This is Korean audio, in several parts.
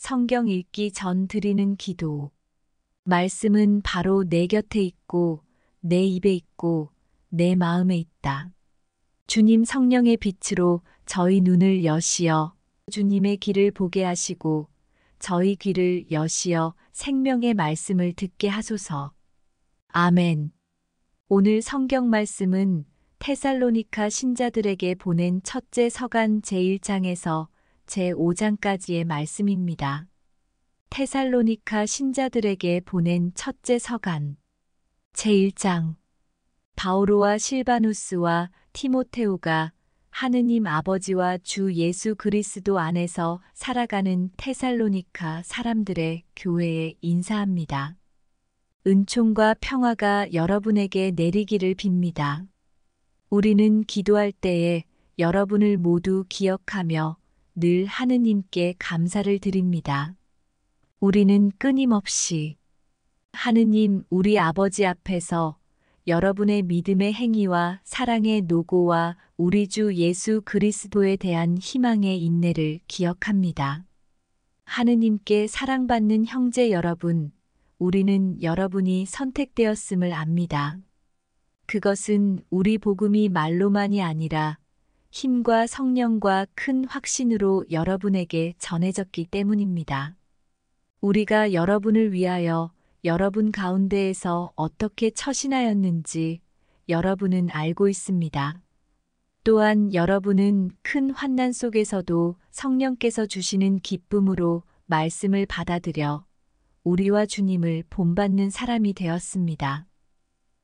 성경 읽기 전 드리는 기도. 말씀은 바로 내 곁에 있고, 내 입에 있고, 내 마음에 있다. 주님 성령의 빛으로 저희 눈을 여시어 주님의 길을 보게 하시고, 저희 귀를 여시어 생명의 말씀을 듣게 하소서. 아멘. 오늘 성경 말씀은 테살로니가 신자들에게 보낸 첫째 서간 제1장에서 제5장까지의 말씀입니다. 테살로니가 신자들에게 보낸 첫째 서간 제1장. 바오로와 실바누스와 티모테오가 하느님 아버지와 주 예수 그리스도 안에서 살아가는 테살로니가 사람들의 교회에 인사합니다. 은총과 평화가 여러분에게 내리기를 빕니다. 우리는 기도할 때에 여러분을 모두 기억하며 늘 하느님께 감사를 드립니다. 우리는 끊임없이 하느님 우리 아버지 앞에서 여러분의 믿음의 행위와 사랑의 노고와 우리 주 예수 그리스도에 대한 희망의 인내를 기억합니다. 하느님께 사랑받는 형제 여러분, 우리는 여러분이 선택되었음을 압니다. 그것은 우리 복음이 말로만이 아니라 힘과 성령과 큰 확신으로 여러분에게 전해졌기 때문입니다. 우리가 여러분을 위하여 여러분 가운데에서 어떻게 처신하였는지 여러분은 알고 있습니다. 또한 여러분은 큰 환난 속에서도 성령께서 주시는 기쁨으로 말씀을 받아들여 우리와 주님을 본받는 사람이 되었습니다.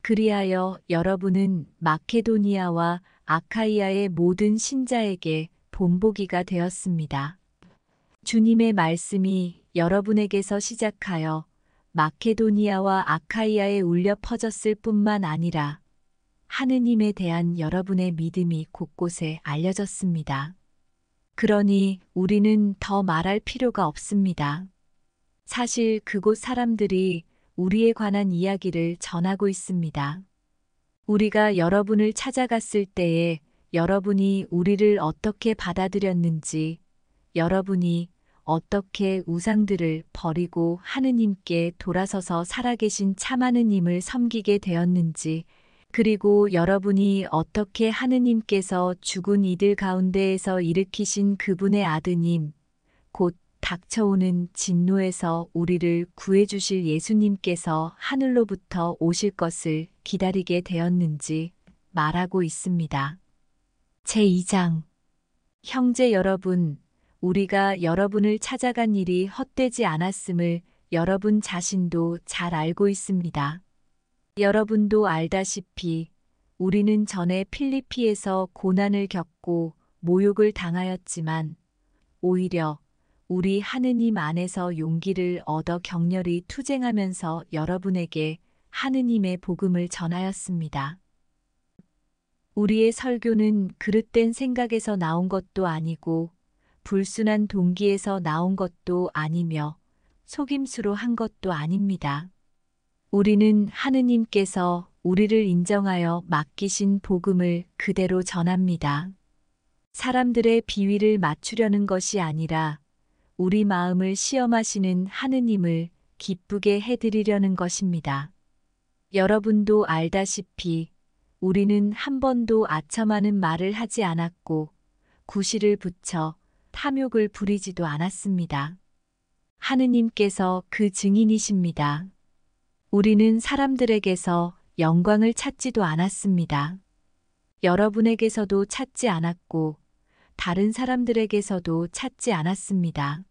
그리하여 여러분은 마케도니아와 아카이아의 모든 신자에게 본보기가 되었습니다. 주님의 말씀이 여러분에게서 시작하여 마케도니아와 아카이아에 울려 퍼졌을 뿐만 아니라 하느님에 대한 여러분의 믿음이 곳곳에 알려졌습니다. 그러니 우리는 더 말할 필요가 없습니다. 사실 그곳 사람들이 우리에 관한 이야기를 전하고 있습니다. 우리가 여러분을 찾아갔을 때에 여러분이 우리를 어떻게 받아들였는지, 여러분이 어떻게 우상들을 버리고 하느님께 돌아서서 살아계신 참 하느님을 섬기게 되었는지, 그리고 여러분이 어떻게 하느님께서 죽은 이들 가운데에서 일으키신 그분의 아드님, 곧 닥쳐오는 진노에서 우리를 구해주실 예수님께서 하늘로부터 오실 것을 기다리게 되었는지 말하고 있습니다. 제2장. 형제 여러분, 우리가 여러분을 찾아간 일이 헛되지 않았음을 여러분 자신도 잘 알고 있습니다. 여러분도 알다시피 우리는 전에 필리피에서 고난을 겪고 모욕을 당하였지만 오히려 우리 하느님 안에서 용기를 얻어 격렬히 투쟁하면서 여러분에게 하느님의 복음을 전하였습니다. 우리의 설교는 그릇된 생각에서 나온 것도 아니고 불순한 동기에서 나온 것도 아니며 속임수로 한 것도 아닙니다. 우리는 하느님께서 우리를 인정하여 맡기신 복음을 그대로 전합니다. 사람들의 비위를 맞추려는 것이 아니라 우리 마음을 시험하시는 하느님을 기쁘게 해드리려는 것입니다. 여러분도 알다시피 우리는 한 번도 아첨하는 말을 하지 않았고 구실을 붙여 탐욕을 부리지도 않았습니다. 하느님께서 그 증인이십니다. 우리는 사람들에게서 영광을 찾지도 않았습니다. 여러분에게서도 찾지 않았고 다른 사람들에게서도 찾지 않았습니다.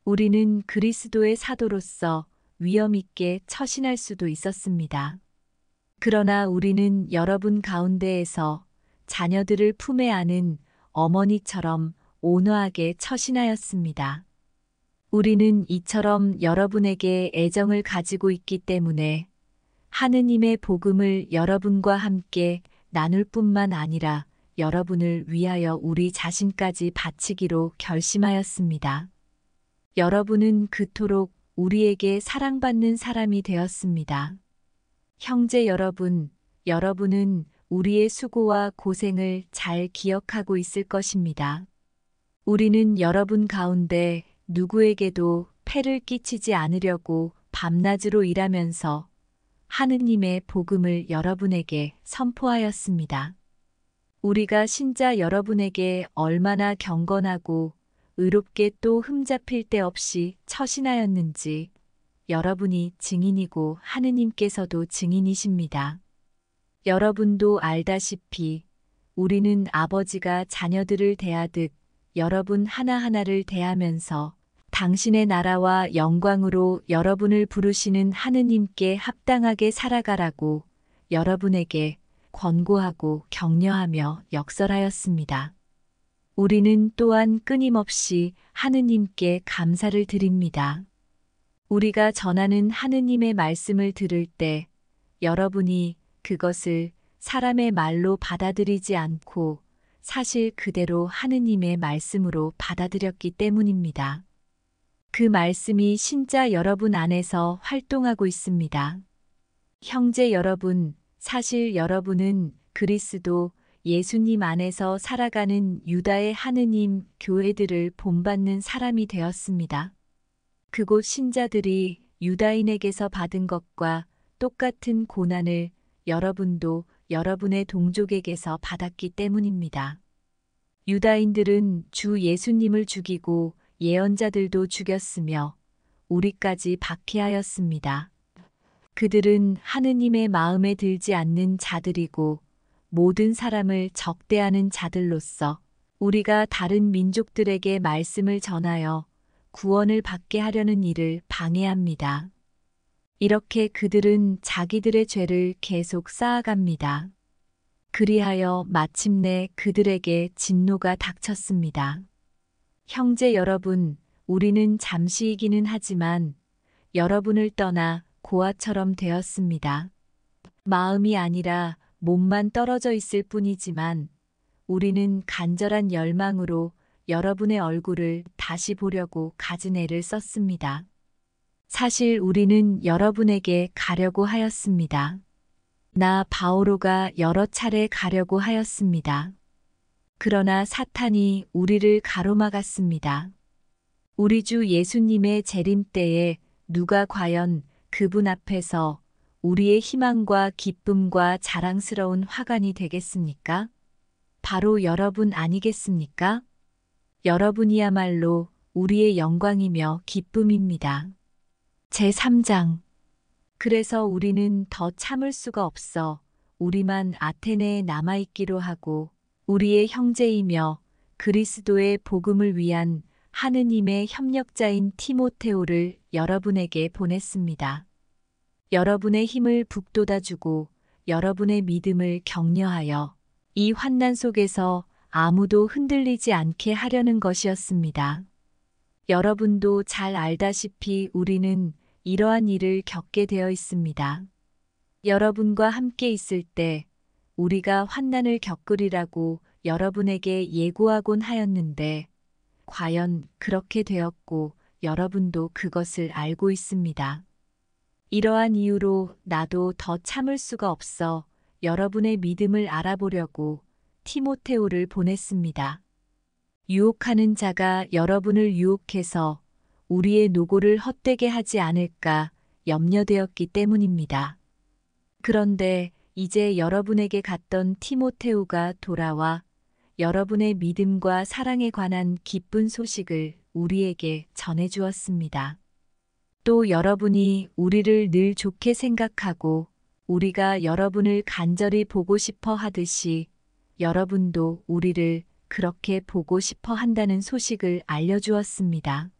우리는 그리스도의 사도로서 위엄 있게 처신할 수도 있었습니다. 그러나 우리는 여러분 가운데에서 자녀들을 품에 안은 어머니처럼 온화하게 처신하였습니다. 우리는 이처럼 여러분에게 애정을 가지고 있기 때문에 하느님의 복음을 여러분과 함께 나눌 뿐만 아니라 여러분을 위하여 우리 자신까지 바치기로 결심하였습니다. 여러분은 그토록 우리에게 사랑받는 사람이 되었습니다. 형제 여러분, 여러분은 우리의 수고와 고생을 잘 기억하고 있을 것입니다. 우리는 여러분 가운데 누구에게도 폐를 끼치지 않으려고 밤낮으로 일하면서 하느님의 복음을 여러분에게 선포하였습니다. 우리가 신자 여러분에게 얼마나 경건하고 의롭게 또 흠잡힐 데 없이 처신하였는지 여러분이 증인이고 하느님께서도 증인이십니다. 여러분도 알다시피 우리는 아버지가 자녀들을 대하듯 여러분 하나하나를 대하면서 당신의 나라와 영광으로 여러분을 부르시는 하느님께 합당하게 살아가라고 여러분에게 권고하고 격려하며 역설하였습니다. 우리는 또한 끊임없이 하느님께 감사를 드립니다. 우리가 전하는 하느님의 말씀을 들을 때 여러분이 그것을 사람의 말로 받아들이지 않고 사실 그대로 하느님의 말씀으로 받아들였기 때문입니다. 그 말씀이 신자 여러분 안에서 활동하고 있습니다. 형제 여러분, 사실 여러분은 그리스도 예수님 안에서 살아가는 유다의 하느님 교회들을 본받는 사람이 되었습니다. 그곳 신자들이 유다인에게서 받은 것과 똑같은 고난을 여러분도 여러분의 동족에게서 받았기 때문입니다. 유다인들은 주 예수님을 죽이고 예언자들도 죽였으며 우리까지 박해하였습니다. 그들은 하느님의 마음에 들지 않는 자들이고 모든 사람을 적대하는 자들로서 우리가 다른 민족들에게 말씀을 전하여 구원을 받게 하려는 일을 방해합니다. 이렇게 그들은 자기들의 죄를 계속 쌓아갑니다. 그리하여 마침내 그들에게 진노가 닥쳤습니다. 형제 여러분, 우리는 잠시이기는 하지만 여러분을 떠나 고아처럼 되었습니다. 마음이 아니라 몸만 떨어져 있을 뿐이지만 우리는 간절한 열망으로 여러분의 얼굴을 다시 보려고 갖은 애를 썼습니다. 사실 우리는 여러분에게 가려고 하였습니다. 나 바오로가 여러 차례 가려고 하였습니다. 그러나 사탄이 우리를 가로막았습니다. 우리 주 예수님의 재림 때에 누가 과연 그분 앞에서 우리의 희망과 기쁨과 자랑스러운 화관이 되겠습니까? 바로 여러분 아니겠습니까? 여러분이야말로 우리의 영광이며 기쁨입니다. 제3장. 그래서 우리는 더 참을 수가 없어 우리만 아테네에 남아있기로 하고 우리의 형제이며 그리스도의 복음을 위한 하느님의 협력자인 티모테오를 여러분에게 보냈습니다. 여러분의 힘을 북돋아주고 여러분의 믿음을 격려하여 이 환난 속에서 아무도 흔들리지 않게 하려는 것이었습니다. 여러분도 잘 알다시피 우리는 이러한 일을 겪게 되어 있습니다. 여러분과 함께 있을 때 우리가 환난을 겪으리라고 여러분에게 예고하곤 하였는데 과연 그렇게 되었고 여러분도 그것을 알고 있습니다. 이러한 이유로 나도 더 참을 수가 없어 여러분의 믿음을 알아보려고 티모테오를 보냈습니다. 유혹하는 자가 여러분을 유혹해서 우리의 노고를 헛되게 하지 않을까 염려되었기 때문입니다. 그런데 이제 여러분에게 갔던 티모테오가 돌아와 여러분의 믿음과 사랑에 관한 기쁜 소식을 우리에게 전해주었습니다. 또 여러분이 우리를 늘 좋게 생각하고 우리가 여러분을 간절히 보고 싶어 하듯이 여러분도 우리를 그렇게 보고 싶어 한다는 소식을 알려주었습니다.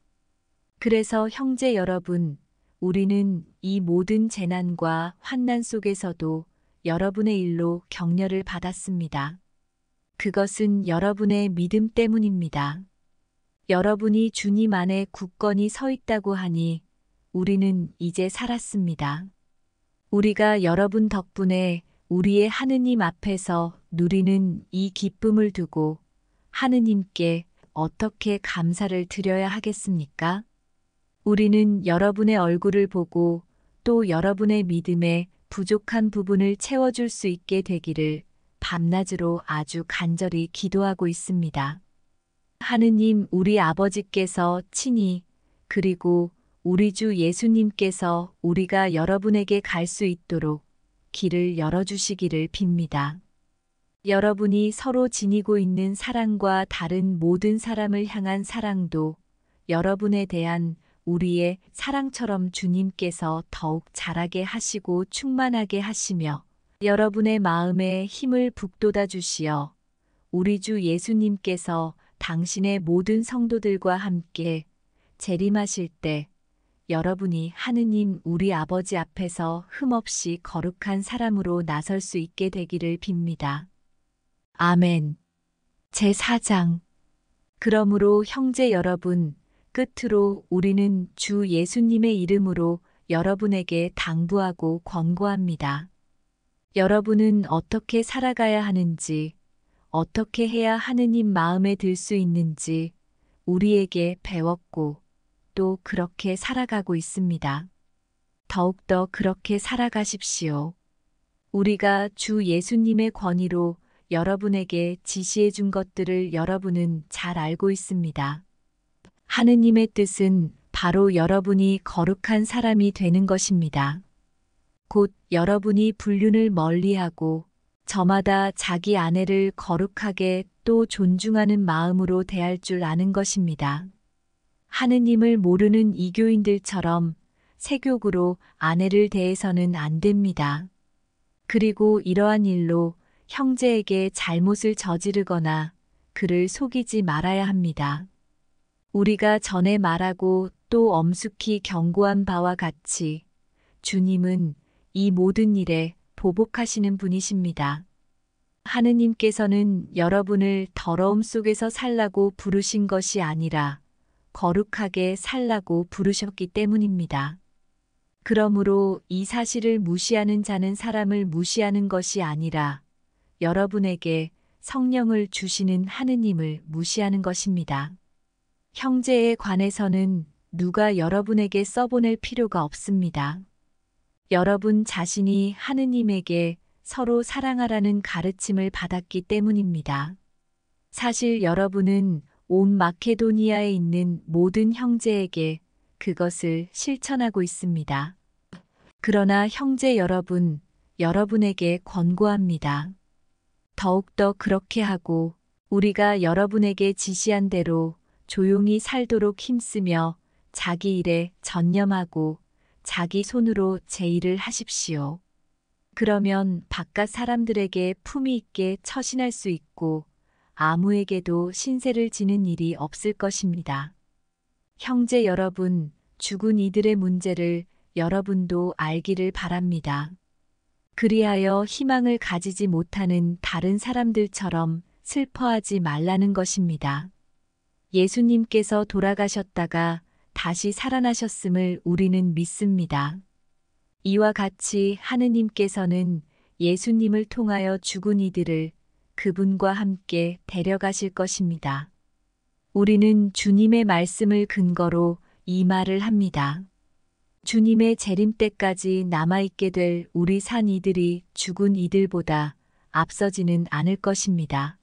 그래서 형제 여러분, 우리는 이 모든 재난과 환난 속에서도 여러분의 일로 격려를 받았습니다. 그것은 여러분의 믿음 때문입니다. 여러분이 주님 안에 굳건히 서 있다고 하니 우리는 이제 살았습니다. 우리가 여러분 덕분에 우리의 하느님 앞에서 누리는 이 기쁨을 두고 하느님께 어떻게 감사를 드려야 하겠습니까? 우리는 여러분의 얼굴을 보고 또 여러분의 믿음에 부족한 부분을 채워줄 수 있게 되기를 밤낮으로 아주 간절히 기도하고 있습니다. 하느님 우리 아버지께서 친히 그리고 우리 주 예수님께서 우리가 여러분에게 갈 수 있도록 길을 열어주시기를 빕니다. 여러분이 서로 지니고 있는 사랑과 다른 모든 사람을 향한 사랑도 여러분에 대한 우리의 사랑처럼 주님께서 더욱 자라게 하시고 충만하게 하시며 여러분의 마음에 힘을 북돋아 주시어 우리 주 예수님께서 당신의 모든 성도들과 함께 재림하실 때 여러분이 하느님 우리 아버지 앞에서 흠없이 거룩한 사람으로 나설 수 있게 되기를 빕니다. 아멘. 제4장. 그러므로 형제 여러분, 끝으로 우리는 주 예수님의 이름으로 여러분에게 당부하고 권고합니다. 여러분은 어떻게 살아가야 하는지, 어떻게 해야 하느님 마음에 들 수 있는지 우리에게 배웠고 또 그렇게 살아가고 있습니다. 더욱더 그렇게 살아가십시오. 우리가 주 예수님의 권위로 여러분에게 지시해 준 것들을 여러분은 잘 알고 있습니다. 하느님의 뜻은 바로 여러분이 거룩한 사람이 되는 것입니다. 곧 여러분이 불륜을 멀리하고 저마다 자기 아내를 거룩하게 또 존중하는 마음으로 대할 줄 아는 것입니다. 하느님을 모르는 이교인들처럼 세욕으로 아내를 대해서는 안 됩니다. 그리고 이러한 일로 형제에게 잘못을 저지르거나 그를 속이지 말아야 합니다. 우리가 전에 말하고 또 엄숙히 경고한 바와 같이 주님은 이 모든 일에 보복하시는 분이십니다. 하느님께서는 여러분을 더러움 속에서 살라고 부르신 것이 아니라 거룩하게 살라고 부르셨기 때문입니다. 그러므로 이 사실을 무시하는 자는 사람을 무시하는 것이 아니라 여러분에게 성령을 주시는 하느님을 무시하는 것입니다. 형제에 관해서는 누가 여러분에게 써보낼 필요가 없습니다. 여러분 자신이 하느님에게 서로 사랑하라는 가르침을 받았기 때문입니다. 사실 여러분은 온 마케도니아에 있는 모든 형제에게 그것을 실천하고 있습니다. 그러나 형제 여러분, 여러분에게 권고합니다. 더욱더 그렇게 하고 우리가 여러분에게 지시한 대로 조용히 살도록 힘쓰며 자기 일에 전념하고 자기 손으로 제 일을 하십시오. 그러면 바깥 사람들에게 품위 있게 처신할 수 있고 아무에게도 신세를 지는 일이 없을 것입니다. 형제 여러분, 죽은 이들의 문제를 여러분도 알기를 바랍니다. 그리하여 희망을 가지지 못하는 다른 사람들처럼 슬퍼하지 말라는 것입니다. 예수님께서 돌아가셨다가 다시 살아나셨음을 우리는 믿습니다. 이와 같이 하느님께서는 예수님을 통하여 죽은 이들을 그분과 함께 데려가실 것입니다. 우리는 주님의 말씀을 근거로 이 말을 합니다. 주님의 재림 때까지 남아있게 될 우리 산 이들이 죽은 이들보다 앞서지는 않을 것입니다.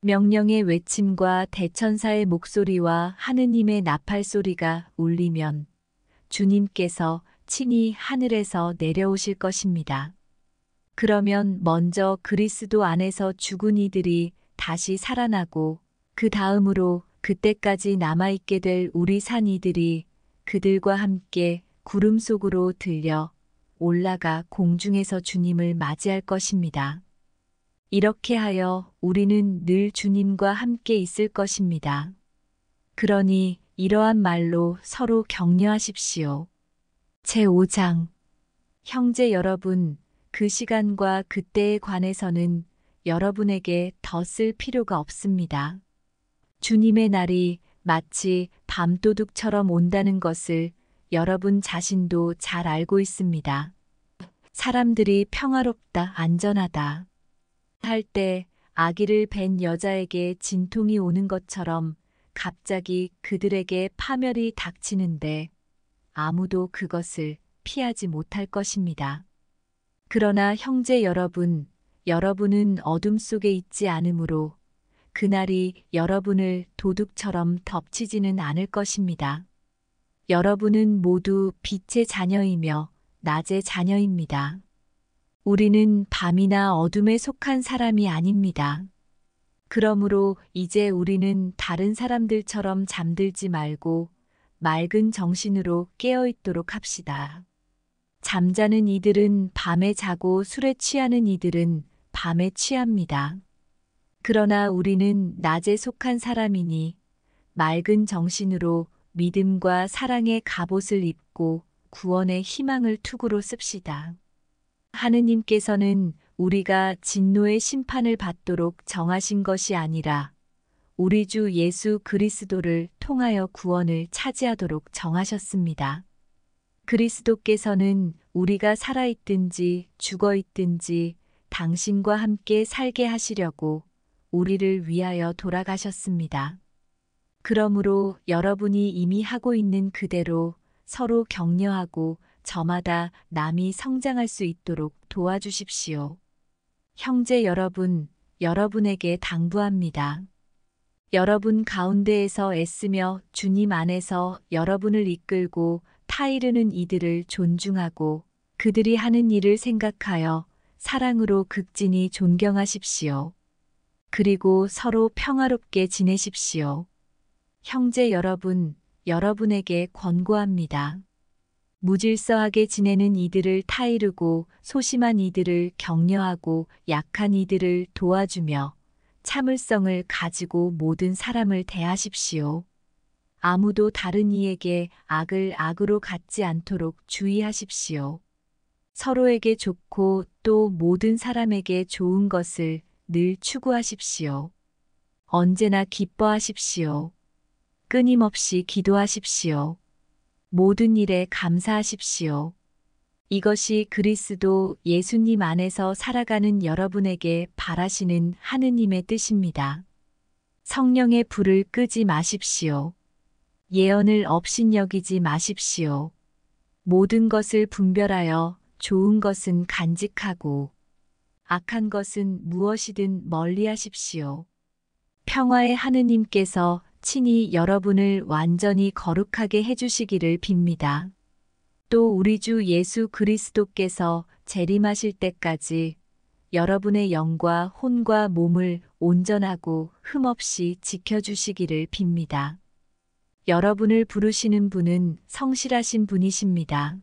명령의 외침과 대천사의 목소리와 하느님의 나팔 소리가 울리면 주님께서 친히 하늘에서 내려오실 것입니다. 그러면 먼저 그리스도 안에서 죽은 이들이 다시 살아나고 그 다음으로 그때까지 남아있게 될 우리 산 이들이 그들과 함께 구름 속으로 들려 올라가 공중에서 주님을 맞이할 것입니다. 이렇게 하여 우리는 늘 주님과 함께 있을 것입니다. 그러니 이러한 말로 서로 격려하십시오. 제5장. 형제 여러분, 그 시간과 그때에 관해서는 여러분에게 더 쓸 필요가 없습니다. 주님의 날이 마치 밤도둑처럼 온다는 것을 여러분 자신도 잘 알고 있습니다. 사람들이 평화롭다, 안전하다 할 때 아기를 뵌 여자에게 진통이 오는 것처럼 갑자기 그들에게 파멸이 닥치는데 아무도 그것을 피하지 못할 것입니다. 그러나 형제 여러분, 여러분은 어둠 속에 있지 않으므로 그날이 여러분을 도둑처럼 덮치지는 않을 것입니다. 여러분은 모두 빛의 자녀이며 낮의 자녀입니다. 우리는 밤이나 어둠에 속한 사람이 아닙니다. 그러므로 이제 우리는 다른 사람들처럼 잠들지 말고 맑은 정신으로 깨어 있도록 합시다. 잠자는 이들은 밤에 자고 술에 취하는 이들은 밤에 취합니다. 그러나 우리는 낮에 속한 사람이니 맑은 정신으로 믿음과 사랑의 갑옷을 입고 구원의 희망을 투구로 씁시다. 하느님께서는 우리가 진노의 심판을 받도록 정하신 것이 아니라 우리 주 예수 그리스도를 통하여 구원을 차지하도록 정하셨습니다. 그리스도께서는 우리가 살아있든지 죽어있든지 당신과 함께 살게 하시려고 우리를 위하여 돌아가셨습니다. 그러므로 여러분이 이미 하고 있는 그대로 서로 격려하고 저마다 남이 성장할 수 있도록 도와주십시오. 형제 여러분, 여러분에게 당부합니다. 여러분 가운데에서 애쓰며 주님 안에서 여러분을 이끌고 타이르는 이들을 존중하고 그들이 하는 일을 생각하여 사랑으로 극진히 존경하십시오. 그리고 서로 평화롭게 지내십시오. 형제 여러분, 여러분에게 권고합니다. 무질서하게 지내는 이들을 타이르고 소심한 이들을 격려하고 약한 이들을 도와주며 참을성을 가지고 모든 사람을 대하십시오. 아무도 다른 이에게 악을 악으로 갚지 않도록 주의하십시오. 서로에게 좋고 또 모든 사람에게 좋은 것을 늘 추구하십시오. 언제나 기뻐하십시오. 끊임없이 기도하십시오. 모든 일에 감사하십시오. 이것이 그리스도 예수님 안에서 살아가는 여러분에게 바라시는 하느님의 뜻입니다. 성령의 불을 끄지 마십시오. 예언을 업신여기지 마십시오. 모든 것을 분별하여 좋은 것은 간직하고 악한 것은 무엇이든 멀리하십시오. 평화의 하느님께서 친히 여러분을 완전히 거룩하게 해주시기를 빕니다. 또 우리 주 예수 그리스도께서 재림하실 때까지 여러분의 영과 혼과 몸을 온전하고 흠없이 지켜주시기를 빕니다. 여러분을 부르시는 분은 성실하신 분이십니다.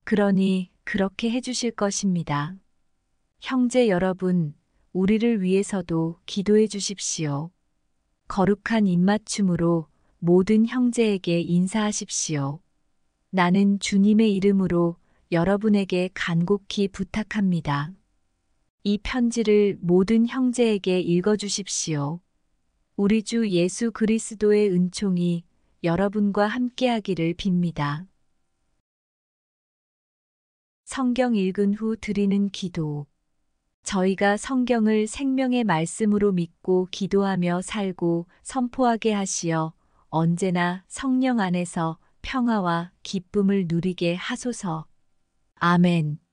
그러니 그렇게 해주실 것입니다. 형제 여러분, 우리를 위해서도 기도해 주십시오. 거룩한 입맞춤으로 모든 형제에게 인사하십시오. 나는 주님의 이름으로 여러분에게 간곡히 부탁합니다. 이 편지를 모든 형제에게 읽어주십시오. 우리 주 예수 그리스도의 은총이 여러분과 함께하기를 빕니다. 성경 읽은 후 드리는 기도. 저희가 성경을 생명의 말씀으로 믿고 기도하며 살고 선포하게 하시어 언제나 성령 안에서 평화와 기쁨을 누리게 하소서. 아멘.